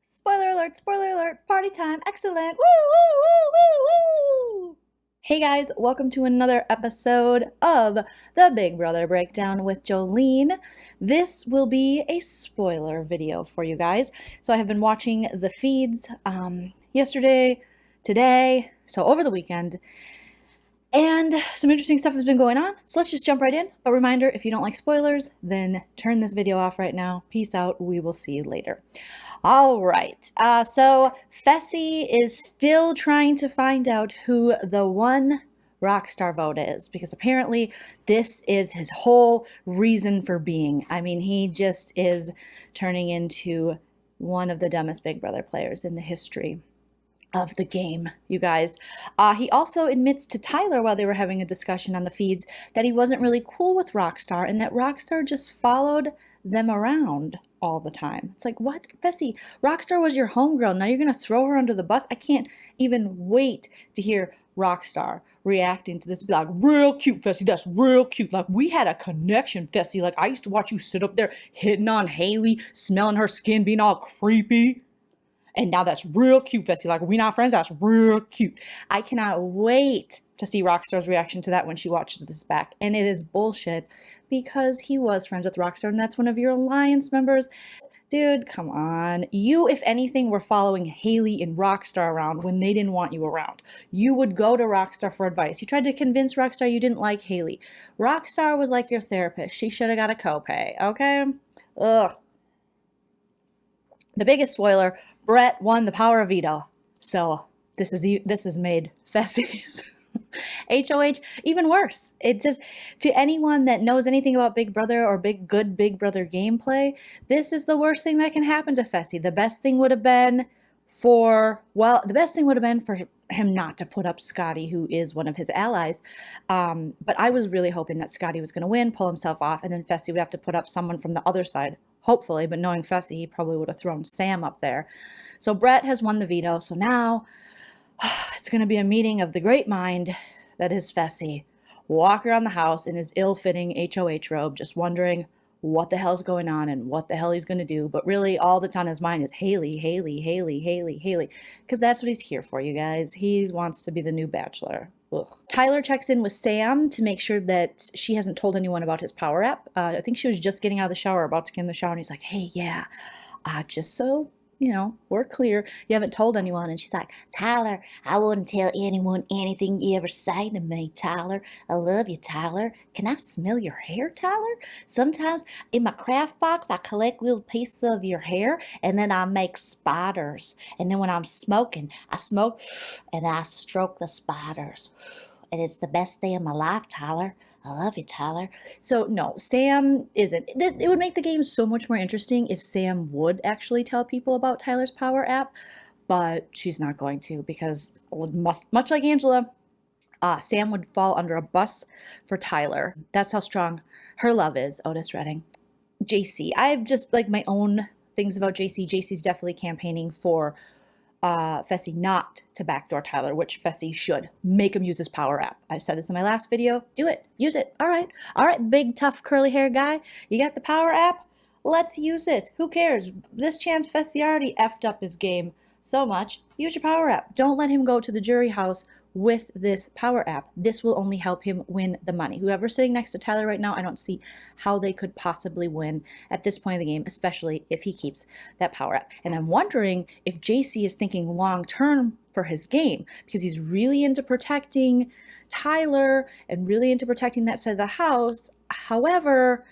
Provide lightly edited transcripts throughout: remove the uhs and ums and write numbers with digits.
Spoiler alert, party time, excellent, woo, woo, woo, woo, woo! Hey guys, welcome to another episode of the Big Brother Breakdown with Joleen. This will be a spoiler video for you guys. So I have been watching the feeds yesterday, today, so over the weekend, and some interesting stuff has been going on, so let's just jump right in. But reminder, if you don't like spoilers, then turn this video off right now. Peace out, we will see you later. All right, so Fessy is still trying to find out who the one Rockstar vote is, because apparently this is his whole reason for being. I mean, he just is turning into one of the dumbest Big Brother players in the history of the game, you guys. He also admits to Tyler while they were having a discussion on the feeds that he wasn't really cool with Rockstar and that Rockstar just followed them around all the time. It's like, what? Fessy, Rockstar was your homegirl. Now you're going to throw her under the bus? I can't even wait to hear Rockstar reacting to this. Be like, real cute, Fessy. That's real cute. Like, we had a connection, Fessy. Like, I used to watch you sit up there hitting on Haleigh, smelling her skin, being all creepy. And now that's real cute, Fessy. Like, we not friends? That's real cute. I cannot wait to see Rockstar's reaction to that when she watches this back. And it is bullshit because he was friends with Rockstar and that's one of your alliance members. Dude, come on. You, if anything, were following Haleigh and Rockstar around when they didn't want you around. You would go to Rockstar for advice. You tried to convince Rockstar you didn't like Haleigh. Rockstar was like your therapist. She should have got a copay, okay? Ugh. The biggest spoiler, Brett won the power of veto. So this is made Fessy's HOH even worse. It just, to anyone that knows anything about Big Brother or good Big Brother gameplay, this is the worst thing that can happen to Fessy. The best thing would have been for him not to put up Scottie, who is one of his allies. But I was really hoping that Scottie was going to win, pull himself off, and then Fessy would have to put up someone from the other side. Hopefully, but knowing Fessy, he probably would have thrown Sam up there. So Brett has won the veto, so now it's going to be a meeting of the great mind that is Fessy. Walk around the house in his ill-fitting HOH robe, just wondering what the hell's going on and what the hell he's going to do. But really, all that's on his mind is Haleigh, Haleigh, Haleigh, Haleigh, Haleigh. Because that's what he's here for, you guys. He wants to be the new Bachelor. Ugh. Tyler checks in with Sam to make sure that she hasn't told anyone about his power app. I think she was just getting out of the shower, about to get in the shower, and he's like, hey, yeah, just so you know, we're clear, you haven't told anyone. And she's like, Tyler, I wouldn't tell anyone anything you ever say to me, Tyler. I love you, Tyler. Can I smell your hair, Tyler? Sometimes in my craft box, I collect little pieces of your hair and then I make spiders. And then when I'm smoking, I smoke and I stroke the spiders. And it's the best day of my life, Tyler. I love you, Tyler. So, no, Sam isn't. It would make the game so much more interesting if Sam would actually tell people about Tyler's power app, but she's not going to because, much like Angela, Sam would fall under a bus for Tyler. That's how strong her love is, Otis Redding. JC. I have just, like, my own things about JC. JC's definitely campaigning for Fessy not to backdoor Tyler, which Fessy should. Make him use his power app. I said this in my last video. Do it. Use it. All right, big, tough, curly hair guy. You got the power app? Let's use it. Who cares? This chance Fessy already effed up his game so much. Use your power app. Don't let him go to the jury house with this power app. This will only help him win the money. Whoever's sitting next to Tyler right now, I don't see how they could possibly win at this point of the game, especially if he keeps that power app. And I'm wondering if JC is thinking long term for his game, because he's really into protecting Tyler and really into protecting that side of the house. However,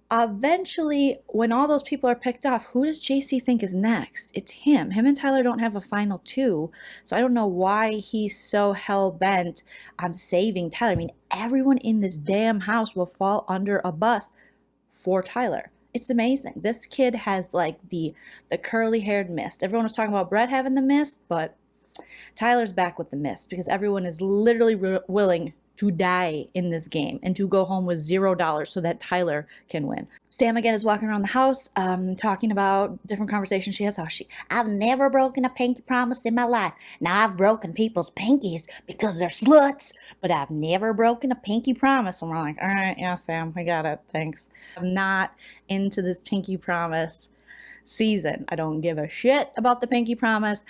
eventually, when all those people are picked off, who does JC think is next? It's him. Him and Tyler don't have a final two, so I don't know why he's so hell-bent on saving Tyler. I mean, everyone in this damn house will fall under a bus for Tyler. It's amazing. This kid has, like, the curly-haired mist. Everyone was talking about Brett having the mist, but Tyler's back with the mist because everyone is literally willing to die in this game and to go home with $0 so that Tyler can win. Sam again is walking around the house talking about different conversations she has. I've never broken a pinky promise in my life. Now I've broken people's pinkies because they're sluts, but I've never broken a pinky promise. And we're like, all right, yeah, Sam, we got it, thanks. I'm not into this pinky promise season. I don't give a shit about the pinky promise.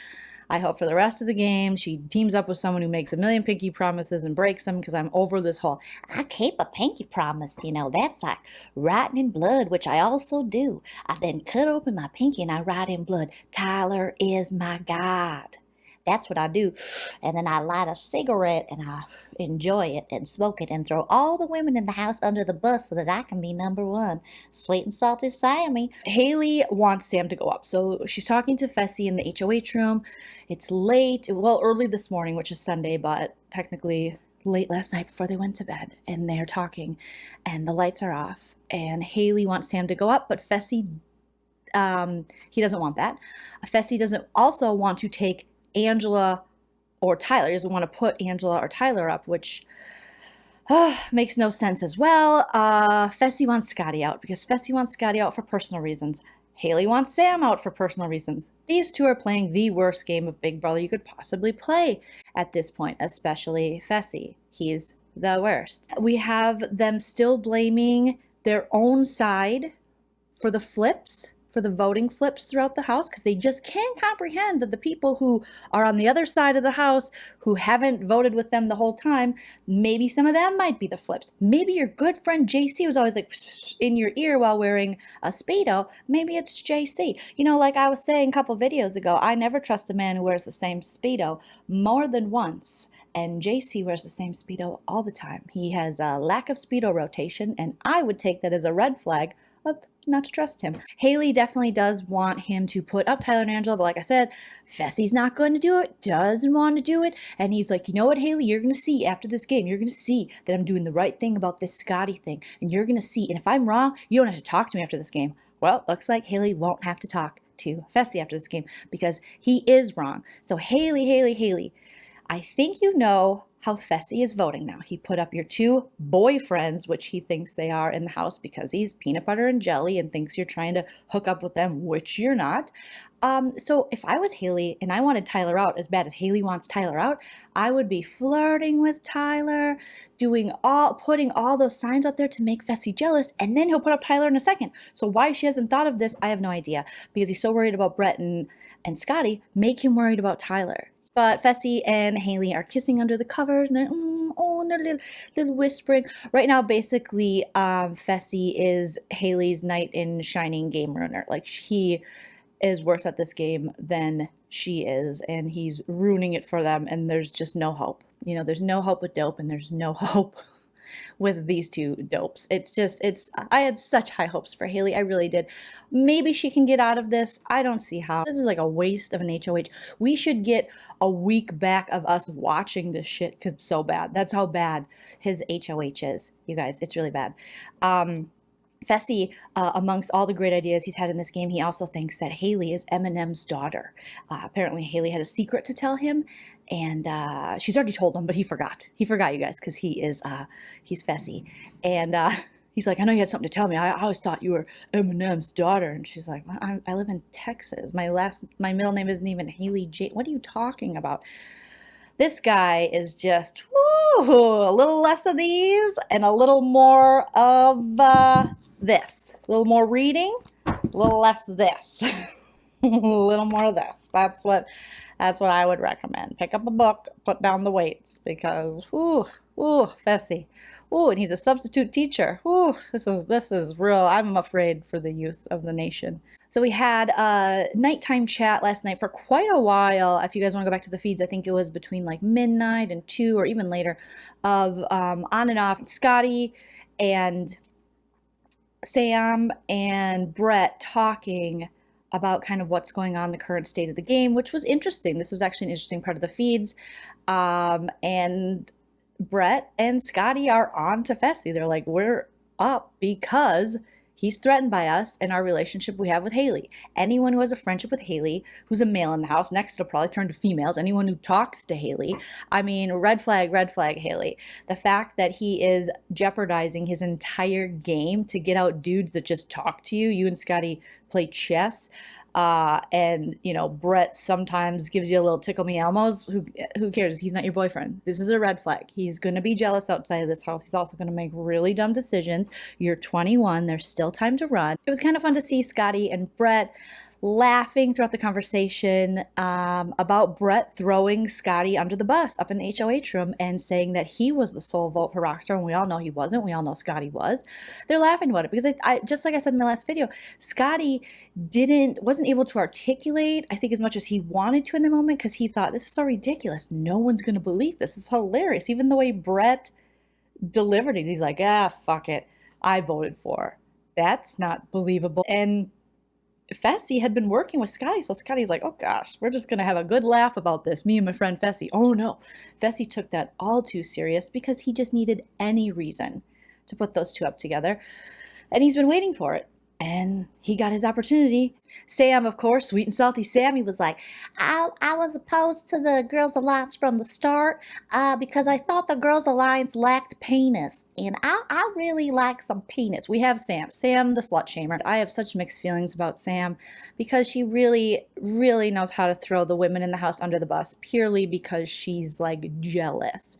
I hope for the rest of the game she teams up with someone who makes a million pinky promises and breaks them, because I'm over this whole, I keep a pinky promise, you know, that's like writing in blood, which I also do. I then cut open my pinky and I write in blood, Tyler is my God. That's what I do. And then I light a cigarette and I enjoy it and smoke it and throw all the women in the house under the bus so that I can be number one. Sweet and salty Sammy. Haleigh wants Sam to go up. So she's talking to Fessy in the HOH room. It's late, well, early this morning, which is Sunday, but technically late last night before they went to bed. And they're talking and the lights are off. And Haleigh wants Sam to go up, but Fessy, he doesn't want that. Fessy doesn't also want to take Angela or Tyler. He doesn't want to put Angela or Tyler up, which makes no sense as well. Fessy wants Scottie out because Fessy wants Scottie out for personal reasons. Haleigh wants Sam out for personal reasons. These two are playing the worst game of Big Brother you could possibly play at this point, especially Fessy. He's the worst. We have them still blaming their own side for the flips, for the voting flips throughout the house, because they just can't comprehend that the people who are on the other side of the house, who haven't voted with them the whole time, maybe some of them might be the flips. Maybe your good friend JC was always like in your ear while wearing a Speedo. Maybe it's JC. You know, like I was saying a couple videos ago, I never trust a man who wears the same Speedo more than once. And JC wears the same Speedo all the time. He has a lack of Speedo rotation, and I would take that as a red flag of not to trust him. Haleigh definitely does want him to put up Tyler and Angela, but like I said, Fessy's not going to do it, doesn't want to do it, and he's like, you know what, Haleigh, you're going to see after this game, you're going to see that I'm doing the right thing about this Scottie thing, and you're going to see, and if I'm wrong, you don't have to talk to me after this game. Well, looks like Haleigh won't have to talk to Fessy after this game, because he is wrong. So Haleigh, I think you know how Fessy is voting now. He put up your two boyfriends, which he thinks they are, in the house because he's peanut butter and jelly and thinks you're trying to hook up with them, which you're not. So if I was Haleigh and I wanted Tyler out as bad as Haleigh wants Tyler out, I would be flirting with Tyler, putting all those signs out there to make Fessy jealous, and then he'll put up Tyler in a second. So why she hasn't thought of this, I have no idea, because he's so worried about Brett and Scottie. Make him worried about Tyler. But Fessy and Haleigh are kissing under the covers, and they're and they're little whispering. Right now, basically, Fessy is Haleigh's knight in shining game ruiner. Like, he is worse at this game than she is, and he's ruining it for them, and there's just no hope. You know, there's no hope with dope, and there's no hope with these two dopes. I had such high hopes for Haleigh. I really did. Maybe she can get out of this. I don't see how. This is like a waste of an HOH. We should get a week back of us watching this shit because it's so bad. That's how bad his HOH is, you guys. It's really bad. Fessy, amongst all the great ideas he's had in this game, he also thinks that Haleigh is Eminem's daughter. Apparently, Haleigh had a secret to tell him, and she's already told him, but he forgot. He forgot, you guys, because he's Fessy. And he's like, I know you had something to tell me. I always thought you were Eminem's daughter. And she's like, I live in Texas. My middle name isn't even Haleigh J. What are you talking about? This guy is just a little less of these and a little more of this. A little more reading, a little less of this. A little more of this. That's what I would recommend. Pick up a book, put down the weights, because Fessy. And he's a substitute teacher. This is real. I'm afraid for the youth of the nation. So we had a nighttime chat last night for quite a while. If you guys want to go back to the feeds, I think it was between like midnight and 2 or even later, of on and off Scottie and Sam and Brett talking about kind of what's going on, the current state of the game, which was interesting. This was actually an interesting part of the feeds. And Brett and Scottie are on to Fessy. They're like, we're up because he's threatened by us and our relationship we have with Haleigh. Anyone who has a friendship with Haleigh, who's a male in the house, next it'll probably turn to females. Anyone who talks to Haleigh, I mean, red flag, Haleigh. The fact that he is jeopardizing his entire game to get out dudes that just talk to you. You and Scottie play chess. And, you know, Brett sometimes gives you a little tickle me Elmos. Who cares? He's not your boyfriend. This is a red flag. He's going to be jealous outside of this house. He's also going to make really dumb decisions. You're 21. There's still time to run. It was kind of fun to see Scottie and Brett laughing throughout the conversation about Brett throwing Scottie under the bus up in the HOH room and saying that he was the sole vote for Rockstar, and we all know he wasn't. We all know Scottie was. They're laughing about it because I just like I said in my last video, Scottie wasn't able to articulate, I think, as much as he wanted to in the moment, because he thought, this is so ridiculous. No one's going to believe this. This is hilarious. Even the way Brett delivered it, he's like, fuck it. I voted for her. That's not believable. And Fessy had been working with Scottie, so Scottie's like, oh gosh, we're just going to have a good laugh about this, me and my friend Fessy. Oh no, Fessy took that all too serious because he just needed any reason to put those two up together. And he's been waiting for it. And he got his opportunity. Sam, of course, sweet and salty Sammy was like, I was opposed to the Girls Alliance from the start because I thought the Girls Alliance lacked penis. And I really like some penis. We have Sam the slut shamer. I have such mixed feelings about Sam because she really, really knows how to throw the women in the house under the bus purely because she's like jealous.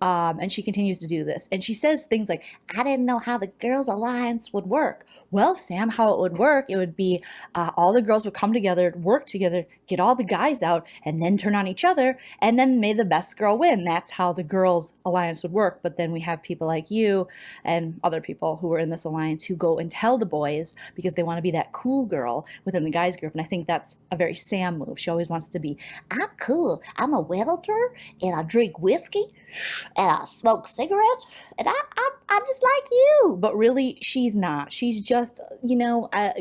And she continues to do this. And she says things like, I didn't know how the Girls Alliance would work. Well, Sam, how it would work, it would be all the girls would come together, work together, get all the guys out, and then turn on each other, and then may the best girl win. That's how the Girls Alliance would work. But then we have people like you and other people who are in this alliance who go and tell the boys because they want to be that cool girl within the guys group. And I think that's a very Sam move. She always wants to be, I'm cool. I'm a welder, and I drink whiskey, and I smoke cigarettes, and I'm just like you. But really, she's not. She's just,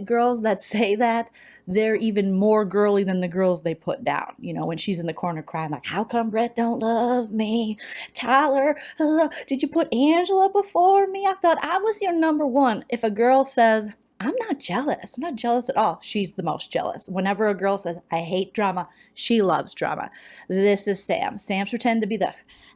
girls that say that, they're even more girly than the girls they put down. When she's in the corner crying, like, how come Brett don't love me? Tyler, did you put Angela before me? I thought I was your number one. If a girl says, I'm not jealous at all, she's the most jealous. Whenever a girl says, I hate drama, she loves drama. This is Sam. Sam's pretending to be the,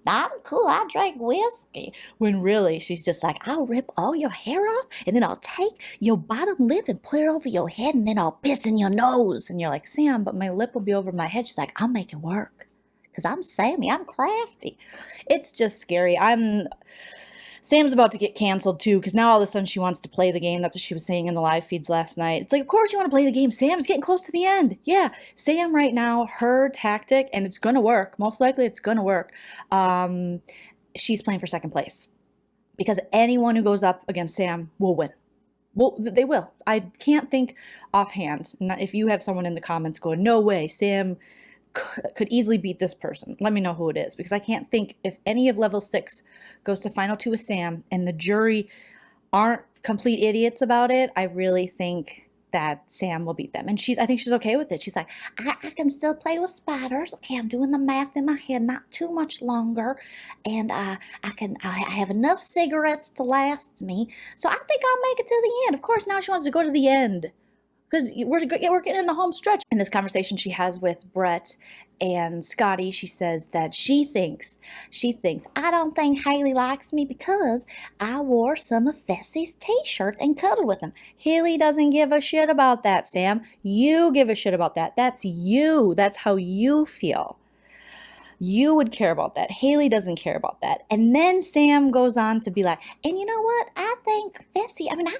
I'm cool, I drink whiskey. When really, she's just like, I'll rip all your hair off, and then I'll take your bottom lip and put it over your head, and then I'll piss in your nose. And you're like, Sam, but my lip will be over my head. She's like, I'll make it work. Because I'm Sammy, I'm crafty. It's just scary. Sam's about to get canceled too, because now all of a sudden she wants to play the game. That's what she was saying in the live feeds last night. It's like, of course you want to play the game. Sam's getting close to the end. Yeah, Sam right now, her tactic, and it's going to work. Most likely it's going to work. She's playing for second place. Because anyone who goes up against Sam will win. Well, they will. I can't think offhand. If you have someone in the comments going, no way, Sam could easily beat this person, let me know who it is, because I can't think if any of level 6 goes to final 2 with Sam and the jury aren't complete idiots about it. I really think that Sam will beat them, and I think she's okay with it. She's like, I can still play with spiders. Okay, I'm doing the math in my head, not too much longer, and I have enough cigarettes to last me, so I think I'll make it to the end. Of course, now she wants to go to the end, because we're getting in the home stretch. In this conversation she has with Brett and Scottie, she says that she thinks, I don't think Haleigh likes me because I wore some of Fessy's t-shirts and cuddled with him. Haleigh doesn't give a shit about that, Sam. You give a shit about that. That's you. That's how you feel. You would care about that. Haleigh doesn't care about that. And then Sam goes on to be like, and you know what? I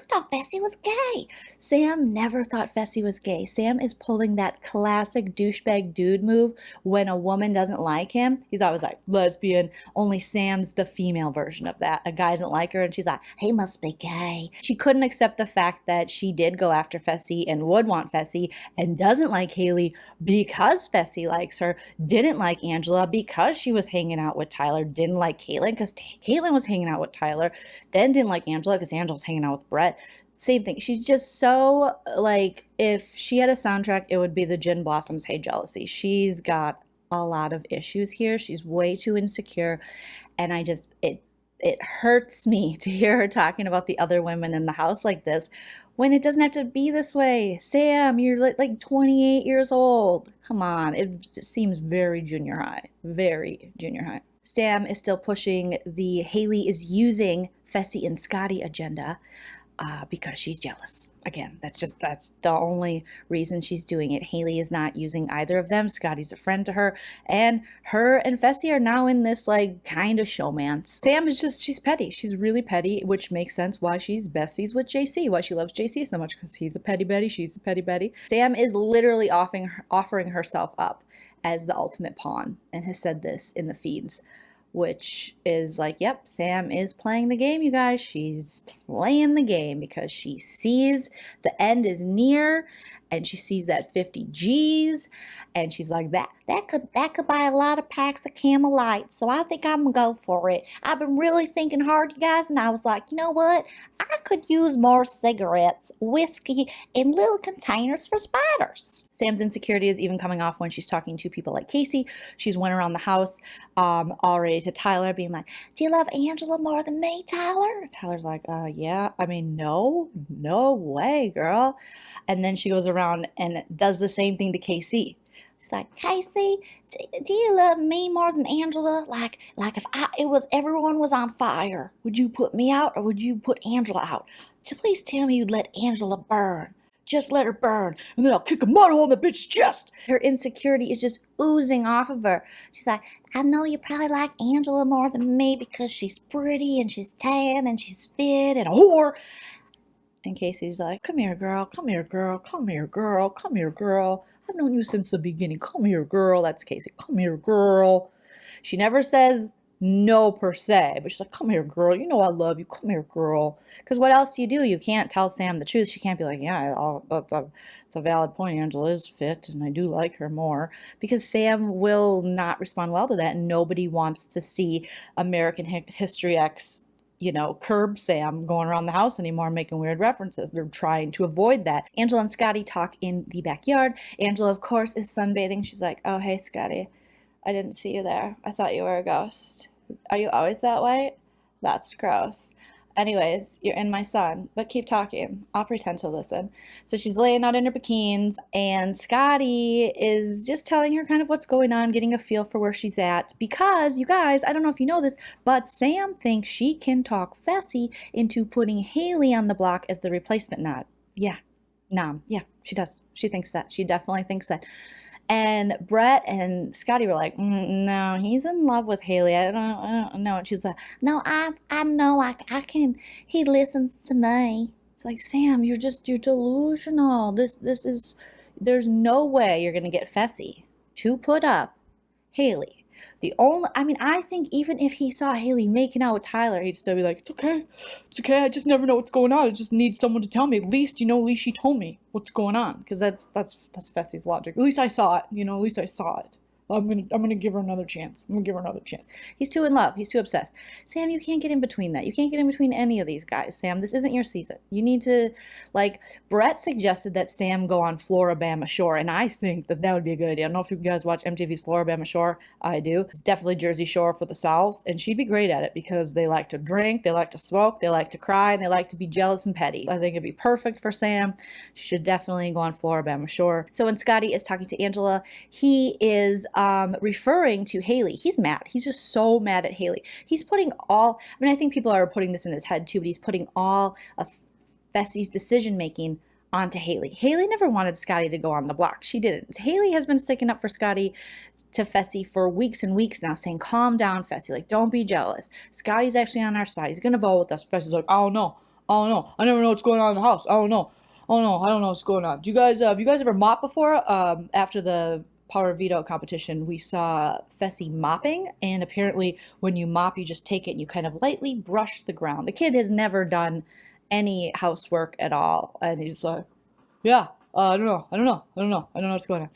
thought Fessy was gay. Sam never thought Fessy was gay. Sam is pulling that classic douchebag dude move when a woman doesn't like him. He's always like, lesbian. Only Sam's the female version of that. A guy doesn't like her and she's like, he must be gay. She couldn't accept the fact that she did go after Fessy and would want Fessy and doesn't like Haleigh because Fessy likes her, didn't like Angela because she was hanging out with Tyler, didn't like Katilyn because Katilyn was hanging out with Tyler, then didn't like Angela because Angela's hanging out with Brett. Same thing. She's just so, like, if she had a soundtrack, it would be the Gin Blossoms' Hey Jealousy. She's got a lot of issues here. She's way too insecure, and it hurts me to hear her talking about the other women in the house like this when it doesn't have to be this way. Sam, you're like 28 years old. Come on. It just seems very junior high. Very junior high. Sam is still pushing the Haleigh is using Fessy and Scottie agenda. because she's jealous. Again, that's the only reason she's doing it. Haleigh is not using either of them. Scottie's a friend to her, and her and Fessy are now in this like kind of showmance. Sam is she's petty. She's really petty, which makes sense why she's besties with JC, why she loves JC so much, because he's a petty Betty, she's a petty Betty. Sam is literally offering herself up as the ultimate pawn, and has said this in the feeds, which is like, yep, Sam is playing the game, you guys. She's playing the game because she sees the end is near, and she sees that 50 G's, and she's like, that could buy a lot of packs of Camel Lights, so I think I'm gonna go for it. I've been really thinking hard, you guys, and I was like, you know what? I could use more cigarettes, whiskey, and little containers for spiders. Sam's insecurity is even coming off when she's talking to people like Casey. She's went around the house already to Tyler, being like, do you love Angela more than me, Tyler? Tyler's like, yeah. I mean, no way, girl. And then she goes around and does the same thing to Casey. She's like, Casey, do you love me more than Angela? Like if everyone was on fire, would you put me out or would you put Angela out? Please tell me you'd let Angela burn. Just let her burn, and then I'll kick a mud hole in the bitch's chest. Her insecurity is just oozing off of her. She's like, I know you probably like Angela more than me because she's pretty and she's tan and she's fit and a whore. And Casey's like, come here, girl, come here, girl, come here, girl, come here, girl. I've known you since the beginning. Come here, girl. That's Casey. Come here, girl. She never says no per se, but she's like, come here, girl. You know I love you. Come here, girl. Because what else do? You can't tell Sam the truth. She can't be like, yeah, that's a valid point. Angela is fit, and I do like her more. Because Sam will not respond well to that, and nobody wants to see American History X, curb Sam going around the house anymore making weird references. They're trying to avoid that. Angela and Scottie talk in the backyard. Angela, of course, is sunbathing. She's like, oh, hey, Scottie. I didn't see you there. I thought you were a ghost. Are you always that way? That's gross. Anyways, you're in my sun, but keep talking. I'll pretend to listen. So she's laying out in her bikinis, and Scottie is just telling her kind of what's going on, getting a feel for where she's at. Because, you guys, I don't know if you know this, but Sam thinks she can talk Fessy into putting Haleigh on the block as the replacement nod. Yeah. Yeah, she does. She thinks that. She definitely thinks that. And Brett and Scottie were like, no, he's in love with Haleigh. I don't know. And she's like, no, I know I can. He listens to me. It's like, Sam, you're delusional. There's no way you're going to get Fessy to put up Haleigh. I think even if he saw Haleigh making out with Tyler, he'd still be like, it's okay. I just never know what's going on. I just need someone to tell me. At least she told me what's going on. Because that's Fessy's logic. At least I saw it. At least I saw it. I'm gonna give her another chance. He's too in love. He's too obsessed. Sam, you can't get in between that. You can't get in between any of these guys. Sam, this isn't your season. You need to, Brett suggested that Sam go on Floribama Shore, and I think that would be a good idea. I don't know if you guys watch MTV's Floribama Shore. I do. It's definitely Jersey Shore for the South, and she'd be great at it because they like to drink, they like to smoke, they like to cry, and they like to be jealous and petty. I think it'd be perfect for Sam. She should definitely go on Floribama Shore. So when Scottie is talking to Angela, he is referring to Haleigh. He's mad. He's just so mad at Haleigh. He's putting I think people are putting this in his head too, but he's putting all of Fessy's decision making onto Haleigh. Haleigh never wanted Scottie to go on the block. She didn't. Haleigh has been sticking up for Scottie to Fessy for weeks and weeks now, saying, calm down, Fessy. Don't be jealous. Scottie's actually on our side. He's going to vote with us. Fessy's like, oh no. I never know what's going on in the house. Oh no. I don't know what's going on. Have you guys ever mopped before? After the Power Veto competition, we saw Fessy mopping, and apparently when you mop, you just take it and you kind of lightly brush the ground. The kid has never done any housework at all, and he's like, yeah, I don't know what's going on.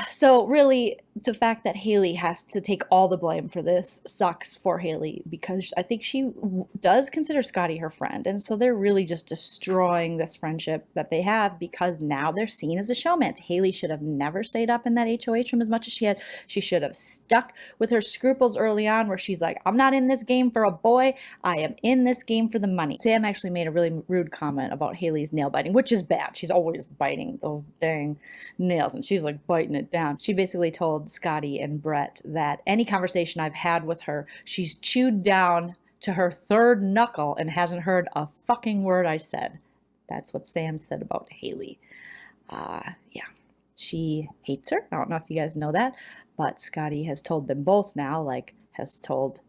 So really, the fact that Haleigh has to take all the blame for this sucks for Haleigh, because I think she does consider Scottie her friend, and so they're really just destroying this friendship that they have because now they're seen as a showmance. Haleigh should have never stayed up in that HOH room as much as she had. She should have stuck with her scruples early on, where she's like, I'm not in this game for a boy, I am in this game for the money. Sam actually made a really rude comment about Haleigh's nail biting, which is bad. She's always biting those dang nails, and she's like biting it down. She basically told Scottie and Brett that any conversation I've had with her, she's chewed down to her third knuckle and hasn't heard a fucking word I said. That's what Sam said about Haleigh. Yeah, she hates her. I don't know if you guys know that, but Scottie has told them both now, like, has told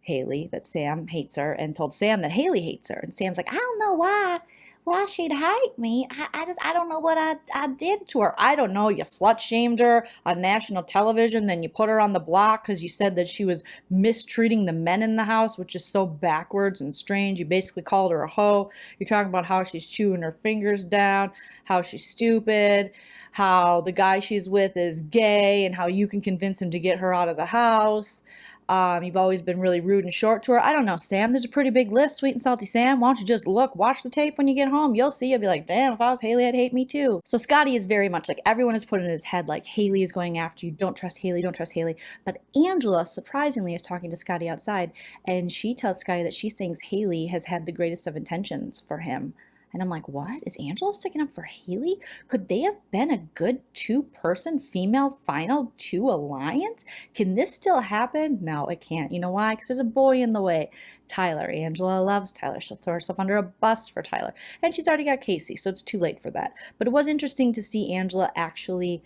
Haleigh that Sam hates her and told Sam that Haleigh hates her. And Sam's like, I don't know why she'd hate me. I don't know what I did to her. I don't know. You slut shamed her on national television. Then you put her on the block because you said that she was mistreating the men in the house, which is so backwards and strange. You basically called her a hoe. You're talking about how she's chewing her fingers down, how she's stupid, how the guy she's with is gay, and how you can convince him to get her out of the house. You've always been really rude and short to her. I don't know, Sam. There's a pretty big list, Sweet and Salty Sam. Why don't you just watch the tape when you get home? You'll see. You'll be like, damn, if I was Haleigh, I'd hate me too. So Scottie is very much like, everyone has put in his head, like, Haleigh is going after you. Don't trust Haleigh. Don't trust Haleigh. But Angela, surprisingly, is talking to Scottie outside, and she tells Scottie that she thinks Haleigh has had the greatest of intentions for him. And I'm like, what? Is Angela sticking up for Haleigh? Could they have been a good two-person female final two alliance? Can this still happen? No, it can't. You know why? Because there's a boy in the way. Tyler. Angela loves Tyler. She'll throw herself under a bus for Tyler. And she's already got Casey, so it's too late for that. But it was interesting to see Angela actually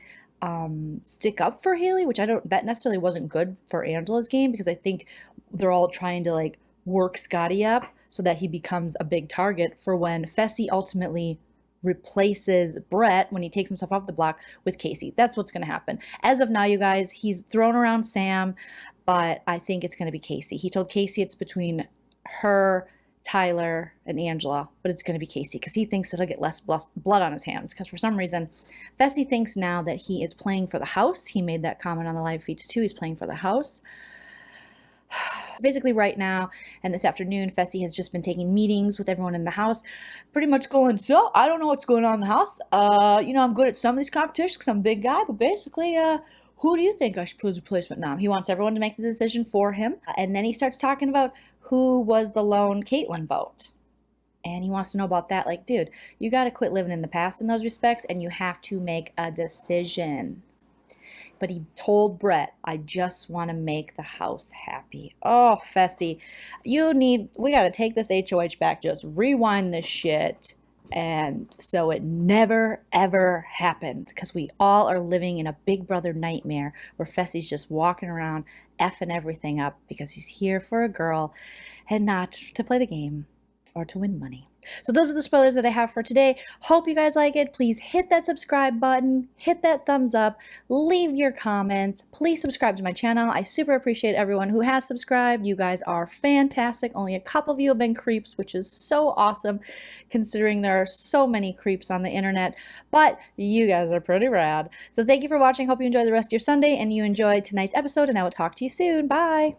stick up for Haleigh, which that necessarily wasn't good for Angela's game, because I think they're all trying to like work Scottie up so that he becomes a big target for when Fessy ultimately replaces Brett, when he takes himself off the block, with Casey. That's what's going to happen. As of now, you guys, he's thrown around Sam, but I think it's going to be Casey. He told Casey it's between her, Tyler, and Angela, but it's going to be Casey because he thinks that he'll get less blood on his hands, because for some reason, Fessy thinks now that he is playing for the house. He made that comment on the live feeds too. He's playing for the house. Basically right now and this afternoon, Fessy has just been taking meetings with everyone in the house, pretty much going, so I don't know what's going on in the house. I'm good at some of these competitions because I'm a big guy, but basically, who do you think I should put as replacement now? He wants everyone to make the decision for him. And then he starts talking about who was the lone Katilyn vote. And he wants to know about that. Like, dude, you got to quit living in the past in those respects, and you have to make a decision. But he told Brett, I just want to make the house happy. Oh, Fessy, we got to take this HOH back. Just rewind this shit. And so it never, ever happened, because we all are living in a big brother nightmare where Fessy's just walking around effing everything up because he's here for a girl and not to play the game or to win money. So those are the spoilers that I have for today. Hope you guys like it. Please hit that subscribe button, hit that thumbs up, leave your comments. Please subscribe to my channel. I super appreciate everyone who has subscribed. You guys are fantastic. Only a couple of you have been creeps, which is so awesome considering there are so many creeps on the internet, but you guys are pretty rad. So thank you for watching. Hope you enjoy the rest of your Sunday and you enjoyed tonight's episode, and I will talk to you soon. Bye.